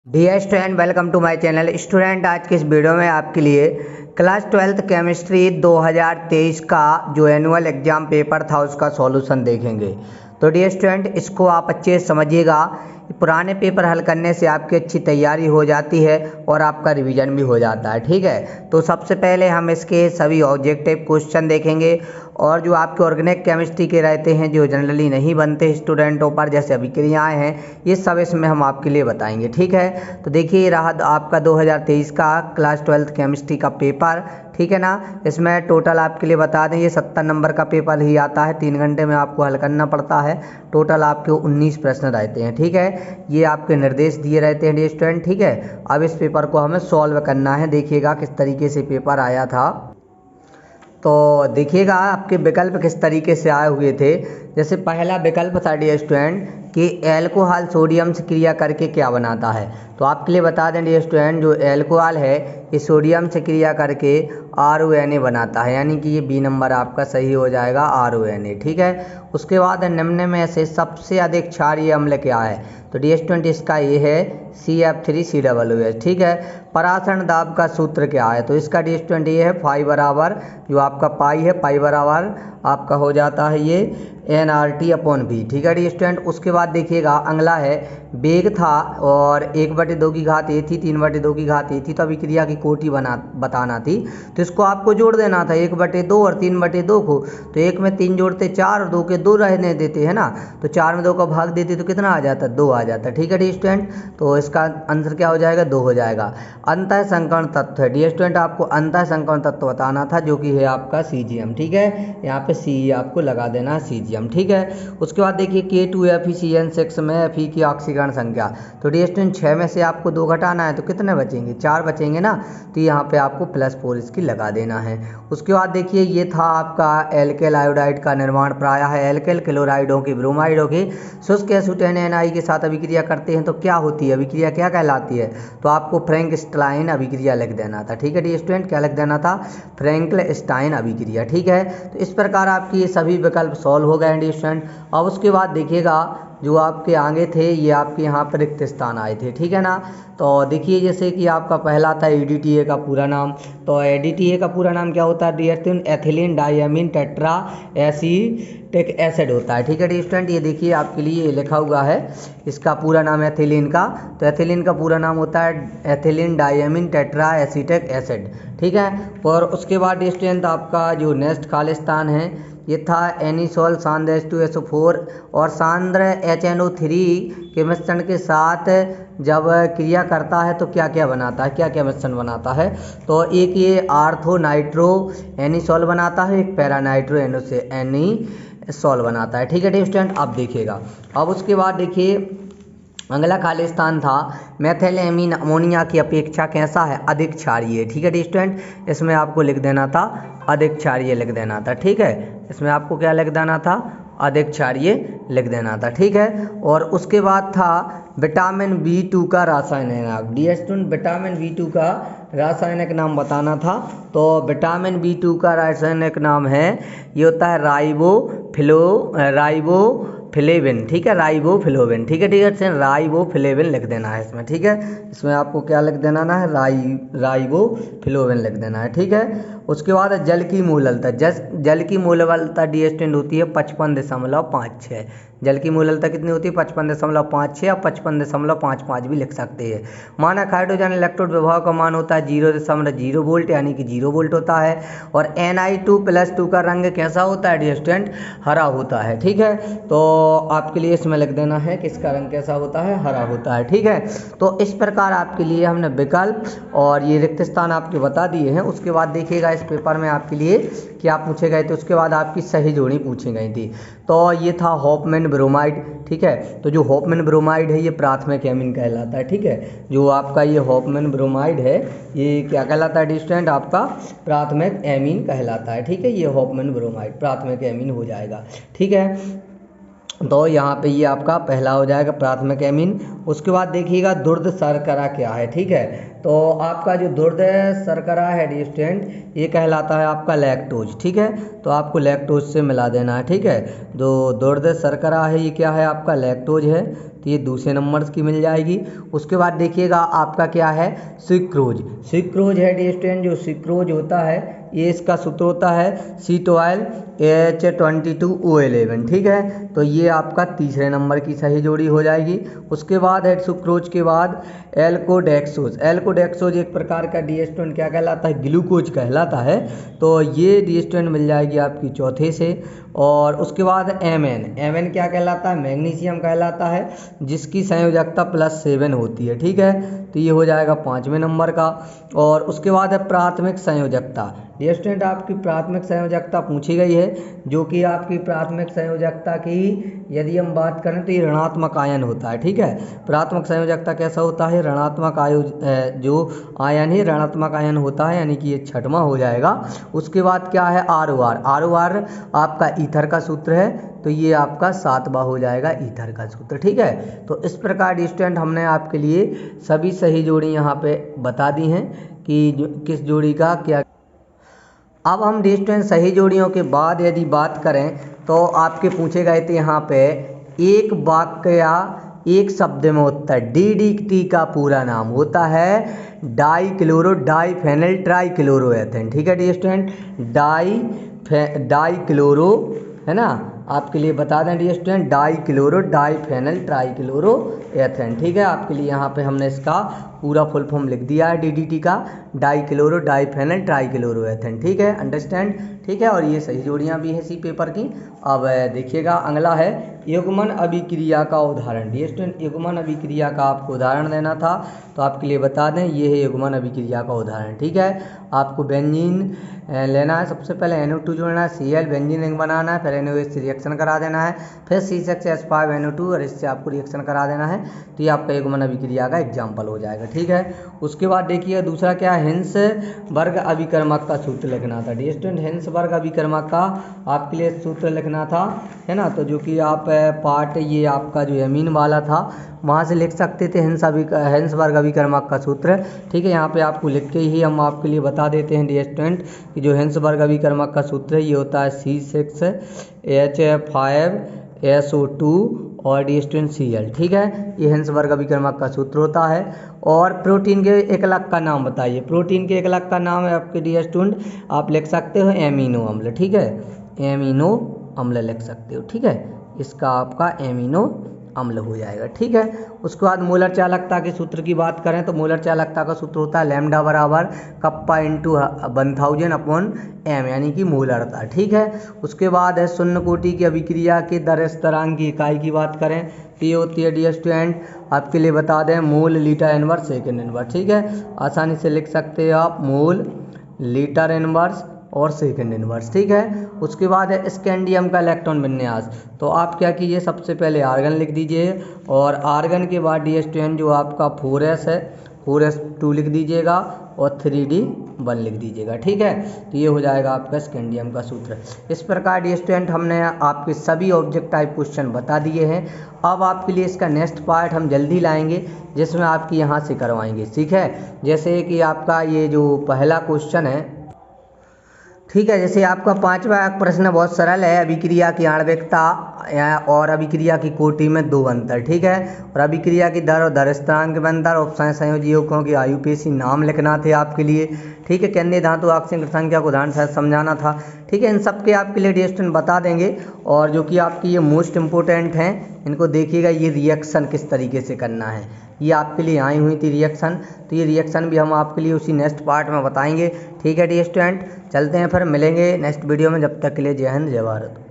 Dear student, welcome to my channel. Student, आज की इस वीडियो में आपके लिए क्लास 12th केमिस्ट्री 2023 का जो एनुअल एग्जाम पेपर था उसका सॉल्यूशन देखेंगे। तो डियर स्टूडेंट, इसको आप अच्छे से समझिएगा। पुराने पेपर हल करने से आपकी अच्छी तैयारी हो जाती है और आपका रिवीजन भी हो जाता है। ठीक है, तो सबसे पहले हम इसके सभी ऑब्जेक्टिव क्वेश्चन देखेंगे और जो आपके ऑर्गेनिक केमिस्ट्री के रहते हैं जो जनरली नहीं बनते स्टूडेंटों पर, जैसे अभिक्रियाएं हैं, ये सब इसमें हम आपके लिए बताएंगे। ठीक है, तो देखिए रहा आपका 2023 का क्लास 12th केमिस्ट्री का पेपर। ठीक है ना, इसमें टोटल आपके लिए बता दें ये 70 नंबर का पेपर ही आता है। 3 घंटे में आपको हल करना पड़ता है। टोटल आपके 19 प्रश्न रहते हैं। ठीक है, ये आपके निर्देश दिए रहते हैं डियर स्टूडेंट। ठीक है, अब इस पेपर को हमें सॉल्व करना है। देखिएगा किस तरीके से पेपर आया था। तो देखिएगा आपके विकल्प किस तरीके से आए हुए थे। जैसे पहला विकल्प था डियर स्टूडेंट कि एल्कोहल सोडियम से क्रिया करके क्या बनाता है। तो आपके लिए बता दें डियर स्टूडेंट, जो एल्कोहल है ये सोडियम से क्रिया करके RONA बनाता है, यानी कि ये बी नंबर आपका सही हो जाएगा, RONA। ठीक है, उसके बाद निम्न में से सबसे अधिक क्षारीय अम्ल क्या है। तो डियर स्टूडेंट इसका ये है CF3COOH। ठीक है, परासरण दाब का सूत्र क्या है। तो इसका डियर स्टूडेंट ये है फाई बराबर जो आपका पाई है, पाई बराबर आपका हो जाता है ये NRT/V। ठीक है डियर स्टूडेंट, उसके बाद देखिएगा अगला है वेग था और 1/2 की घात A थी, 3/2 की घात A थी, तो अभिक्रिया की कोटि बताना थी। तो इसको आपको जोड़ देना था 1/2 और 3/2 को। तो 1 में 3 जोड़ते 4 और 2 के 2 रहने देते हैं ना, तो 4 में 2 का भाग देते तो कितना आ जाता, 2 आ जाता। ठीक है डियर स्टूडेंट, तो इसका आंसर क्या हो जाएगा, 2 हो जाएगा। अंतः संकरण तत्व है डियर स्टूडेंट, आपको अंतः संकरण तत्व बताना था जो कि है आपका CGM। ठीक है, यहाँ पे C आपको लगा देना है CGM। ठीक है, उसके बाद देखिए K2FeCN6 में Fe की ऑक्सीकरण संख्या। तो डियर स्टूडेंट 6 में से आपको 2 घटाना है तो कितने बचेंगे, 4 बचेंगे ना, तो यहाँ पे आपको +4 इसकी लगा देना है। उसके बाद देखिए ये था आपका एल्केल आयोडाइड का निर्माण प्रायः है एल्केल क्लोराइडों की ब्रोमाइडों की शुष्क एसीटेन NI के साथ अभिक्रिया करते हैं तो क्या होती है, अभिक्रिया क्या कहलाती है। तो आपको फ्रैंकस्टाइन अभिक्रिया लिख देना था। ठीक है डियर स्टूडेंट, क्या लिख देना था, फ्रैंकस्टाइन अभिक्रिया। ठीक है, तो इस प्रकार आपके ये सभी विकल्प सॉल्व हो गए डियर स्टूडेंट। अब उसके बाद देखिएगा जो आपके आगे थे ये आपके यहाँ पर रिक्त स्थान आए थे। ठीक है ना, तो देखिए जैसे कि आपका पहला था EDTA का पूरा नाम। तो EDTA का पूरा नाम क्या होता है dear student, ethylene diamine tetra acetic acid होता है। ठीक है डियर स्टूडेंट, ये देखिए आपके लिए ये लिखा हुआ है इसका पूरा नाम एथिलीन का। तो एथिलीन का पूरा नाम होता है ethylene diamine tetra acetic acid. ठीक है, और उसके बाद डियर स्टूडेंट आपका जो नेक्स्ट खालिस्तान है ये था एनिसोल सांद्र H2SO4 और सांद्र HNO3 के मिश्रण के साथ जब क्रिया करता है तो क्या क्या बनाता है, क्या क्या मिश्रण बनाता है। तो एक ये आर्थो नाइट्रो एनिसोल बनाता है, एक पैरा नाइट्रो एनिसोल बनाता है। ठीक है डियर स्टूडेंट, अब देखिएगा अब उसके बाद देखिए अगला खालिस्तान था मेथिलेमीन अमोनिया की अपेक्षा कैसा है, अधिक क्षारीय। ठीक है डियर स्टूडेंट, इसमें आपको लिख देना था अधिक क्षारीय लिख देना था। ठीक है, इसमें आपको क्या लिख देना था, अधिक क्षारीय लिख देना था। ठीक है, और उसके बाद था विटामिन B2 का रासायनिक नाम। डियर स्टूडेंट, विटामिन B2 का रासायनिक नाम बताना था। तो विटामिन B2 का रासायनिक नाम है, ये होता है राइबोफ्लेविन। ठीक है, राइबोफ्लेविन। ठीक है डियर स्टूडेंट, राइबोफ्लेविन लिख देना है इसमें। ठीक है, इसमें आपको क्या लिख देना है, राइबोफ्लेविन लिख देना है। ठीक है, उसके बाद जल की मोललता। जल की मोललता डियर स्टूडेंट होती है 55.56। जल की मोललता कितनी होती है, 55.56 या 55.55 भी लिख सकते हैं। मानक हाइड्रोजन इलेक्ट्रोड विभव का मान होता है 0.0 वोल्ट, यानी कि 0 वोल्ट होता है। और Ni2+2 का रंग कैसा होता है डियर स्टूडेंट, हरा होता है। ठीक है, तो आपके लिए इसमें लिख देना है कि इसका रंग कैसा होता है, हरा होता है। ठीक है, तो इस प्रकार आपके लिए हमने विकल्प और ये रिक्त स्थान आपके बता दिए हैं। उसके बाद देखिएगा इस पेपर में आपके लिए क्या पूछे गए थे, उसके बाद आपकी सही जोड़ी पूछी गई थी। तो ये था हॉफमैन ब्रोमाइड। ठीक है, तो जो हॉफमैन ब्रोमाइड है ये प्राथमिक एमीन कहलाता है। ठीक है, जो आपका ये हॉफमैन ब्रोमाइड है ये क्या कहलाता है डियर स्टूडेंट, आपका प्राथमिक एमीन कहलाता है। ठीक है, ये हॉफमैन ब्रोमाइड प्राथमिक एमीन हो जाएगा। ठीक है, तो यहाँ पे ये आपका पहला हो जाएगा प्राथमिक एमीन। उसके बाद देखिएगा दुर्द शर्करा क्या है। ठीक है, तो आपका जो दुर्द शर्करा है डियर स्टूडेंट ये कहलाता है आपका लैक्टोज। ठीक है, तो आपको लैक्टोज से मिला देना है। ठीक है, जो दुर्द शर्करा है ये क्या है आपका लैक्टोज है। तो ये दूसरे नंबर की मिल जाएगी। उसके बाद देखिएगा आपका क्या है, सुक्रोज। सुक्रोज है डियर स्टूडेंट, जो सुक्रोज होता है ये इसका सूत्र होता है C12H22O11, ठीक है। तो ये आपका तीसरे नंबर की सही जोड़ी हो जाएगी। उसके बाद है सुक्रोज के बाद एल्कोडेक्सोज। एल्कोडेक्सोज एक प्रकार का डी स्टूडेंट क्या कहलाता है, ग्लूकोज कहलाता है। तो ये डी स्टूडेंट मिल जाएगी आपकी चौथे से। और उसके बाद एमएन क्या कहलाता है, मैग्नीशियम कहलाता है, जिसकी संयोजकता +7 होती है, ठीक है। तो ये हो जाएगा 5वें नंबर का। और उसके बाद है प्राथमिक संयोजकता। ये स्टूडेंट आपकी प्राथमिक संयोजकता पूछी गई है, जो कि आपकी प्राथमिक संयोजकता की यदि हम बात करें तो ये ऋणात्मक आयन होता है, ठीक है। प्राथमिक संयोजकता कैसा होता है, ऋणात्मक जो आयन है ऋणात्मक आयन होता है, यानी कि ये 6वां हो जाएगा। उसके बाद क्या है, ROR आपका ईथर का सूत्र है, तो ये आपका 7वां हो जाएगा ईथर का सूत्र, ठीक है। तो इस प्रकार स्टूडेंट हमने आपके लिए सभी सही जोड़ी यहाँ पे बता दी हैं कि किस जोड़ी का क्या। अब हम स्टूडेंट सही जोड़ियों के बाद यदि बात करें तो आपके पूछे गए थे यहाँ पे एक वाक्य या एक शब्द में उत्तर। DDT का पूरा नाम होता है डाइक्लोरो डाइफेनल ट्राइक्लोरोएथेन, ठीक है डियर स्टूडेंट। डाइक्लोरो है ना, आपके लिए बता दें डियर स्टूडेंट, डाइक्लोरो डाइफेनल ट्राइक्लोरोएथेन, ठीक है। आपके लिए यहाँ पे हमने इसका पूरा फुल फॉर्म लिख दिया है DDT का, डाइक्लोरो डाइफेनल ट्राइक्लोरोएथेन, ठीक है, अंडरस्टैंड, ठीक है। और ये सही जोड़ियाँ भी हैं इसी पेपर की। अब देखिएगा अगला है युग्मन अभिक्रिया का उदाहरण। डियर स्टूडेंट, युग्मन अभिक्रिया का आपको उदाहरण देना था, तो आपके लिए बता दें ये है युग्मन अभिक्रिया का उदाहरण, ठीक है। आपको बेंजीन लेना है, सबसे पहले NO2 जोड़ना है, Cl बेंजीन रिंग बनाना है, फिर NOH से रिएक्शन करा देना है, फिर C6H5NO2 और इससे आपको रिएक्शन करा देना है। तो ये आपका युग्मन अभिक्रिया का एग्जाम्पल हो जाएगा, ठीक है। उसके बाद देखिए दूसरा क्या है, हिंसबर्ग अभिकर्मक का सूत्र लिखना था। डियर स्टूडेंट, हिंसबर्ग अभिकर्मक का आपके लिए सूत्र लिखना था, है ना। तो जो कि आप पार्ट ये आपका जो एमीन वाला था वहाँ से लिख सकते थे हिंसबर्ग अभिकर्मक का सूत्र, ठीक है। यहाँ पे आपको लिख के ही हम आपके लिए बता देते हैं डियर स्टूडेंट कि जो हिंसबर्ग अभिकर्मक का सूत्र है ये होता है C6H5SO2 और डियर स्टूडेंट Cl, ठीक है। ये हिंसबर्ग अभिकर्मक का सूत्र होता है। और प्रोटीन के एक अलग का नाम बताइए। प्रोटीन के एक अलग का नाम है आपके डियर स्टूडेंट, आप लिख सकते हो एमिनो अम्ल, ठीक है, एमिनो अम्ल लिख सकते हो, ठीक है। इसका आपका एमिनो अम्ल हो जाएगा, ठीक है। उसके बाद मोलर चालकता के सूत्र की बात करें तो मोलर चालकता का सूत्र होता है लैम्डा बराबर कप्पा इंटू 1000/m, यानी कि मोलरता, ठीक है। उसके बाद है शून्य कोटि की अभिक्रिया के दर स्थिरांक की इकाई की बात करें तो ये होती है डियर स्टूडेंट, आपके लिए बता दें mole litre inverse second inverse, ठीक है। आसानी से लिख सकते हो आप मोल लीटर इनवर्स और सेकेंड इनवर्स, ठीक है। उसके बाद है स्कैंडियम का इलेक्ट्रॉन विन्यास। तो आप क्या कीजिए, सबसे पहले आर्गन लिख दीजिए और आर्गन के बाद डियर स्टूडेंट जो आपका 4s है 4s2 लिख दीजिएगा और 3d1 लिख दीजिएगा, ठीक है। तो ये हो जाएगा आपका स्कैंडियम का सूत्र। इस प्रकार डियर स्टूडेंट हमने आपके सभी ऑब्जेक्ट टाइप क्वेश्चन बता दिए हैं। अब आपके लिए इसका नेक्स्ट पार्ट हम जल्दी लाएंगे जिसमें आपकी यहाँ से करवाएंगे, ठीक है। जैसे कि आपका ये जो पहला क्वेश्चन है, ठीक है, जैसे आपका 5वां प्रश्न बहुत सरल है, अभिक्रिया की आणविकता और अभिक्रिया की कोटि में 2 अंतर, ठीक है। और अभिक्रिया की दर और दर स्थिरांक में अंतर, उपसंय संयोजी यौगिकों की आयुपेशी नाम लिखना थे आपके लिए, ठीक है। केंद्रीय धातु ऑक्सीजन संख्या को उदाहरण से समझाना था, ठीक है। इन सब के आपके लिए डियर स्टूडेंट बता देंगे। और जो कि आपकी ये मोस्ट इम्पोर्टेंट हैं, इनको देखिएगा, ये रिएक्शन किस तरीके से करना है, ये आपके लिए आई हुई थी रिएक्शन, तो ये रिएक्शन भी हम आपके लिए उसी नेक्स्ट पार्ट में बताएंगे, ठीक है डियर स्टूडेंट। चलते हैं फिर, मिलेंगे नेक्स्ट वीडियो में, जब तक के लिए जय हिंद जय भारत।